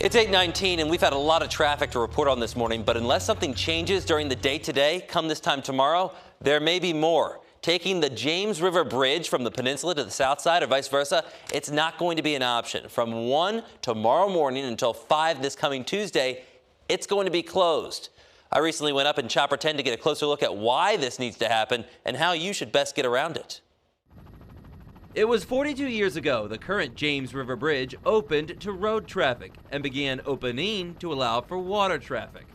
It's 8:19 and we've had a lot of traffic to report on this morning, but unless something changes during the day today, come this time tomorrow, there may be more. Taking the James River Bridge from the peninsula to the south side or vice versa, it's not going to be an option. From 1 tomorrow morning until 5 this coming Tuesday, it's going to be closed. I recently went up in Chopper 10 to get a closer look at why this needs to happen and how you should best get around it. It was 42 years ago the current James River Bridge opened to road traffic and began opening to allow for water traffic,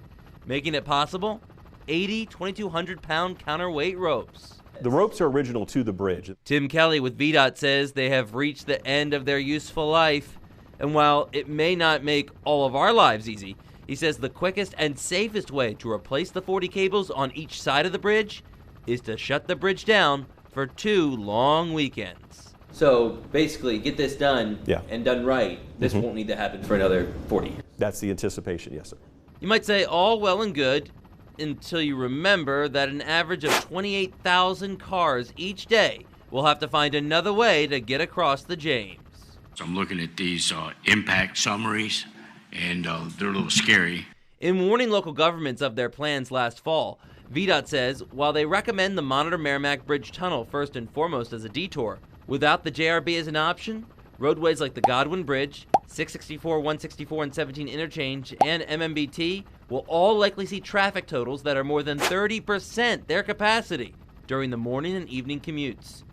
making it possible 80 2,200-pound counterweight ropes. The ropes are original to the bridge. Tim Kelly with VDOT says they have reached the end of their useful life, and while it may not make all of our lives easy, he says the quickest and safest way to replace the 40 cables on each side of the bridge is to shut the bridge down for 2 long weekends. So basically, get this done and done right. This won't need to happen for another 40 years. That's the anticipation, yes, sir. You might say all well and good until you remember that an average of 28,000 cars each day will have to find another way to get across the James. So I'm looking at these impact summaries, and they're a little scary. In warning local governments of their plans last fall, VDOT says while they recommend the Monitor Merrimack Bridge Tunnel first and foremost as a detour, without the JRB as an option, roadways like the Godwin Bridge, 664, 164, and 17 interchange, and MMBT will all likely see traffic totals that are more than 30% their capacity during the morning and evening commutes.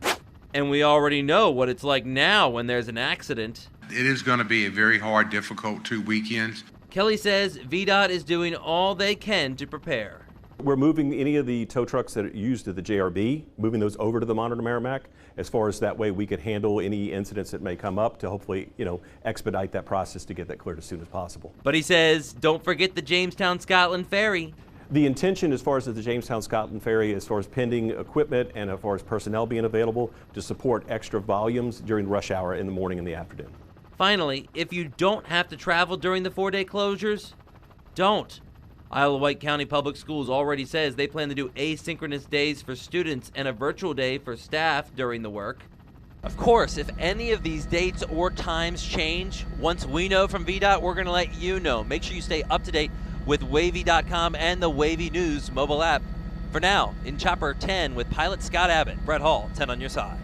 And we already know what it's like now when there's an accident. It is going to be a very hard, difficult 2 weekends. Kelly says VDOT is doing all they can to prepare. We're moving any of the tow trucks that are used at the JRB, moving those over to the Monitor Merrimack, as far as that way we could handle any incidents that may come up to hopefully, expedite that process to get that cleared as soon as possible. But he says, don't forget the Jamestown Scotland Ferry. The intention as far as the Jamestown Scotland Ferry, as far as pending equipment and as far as personnel being available to support extra volumes during rush hour in the morning and the afternoon. Finally, if you don't have to travel during the 4-day closures, don't. Isle of Wight County Public Schools already says they plan to do asynchronous days for students and a virtual day for staff during the work. Of course, if any of these dates or times change, once we know from VDOT, we're going to let you know. Make sure you stay up to date with WAVY.com and the WAVY News mobile app. For now, in Chopper 10 with pilot Scott Abbott, Brett Hall, 10 on your side.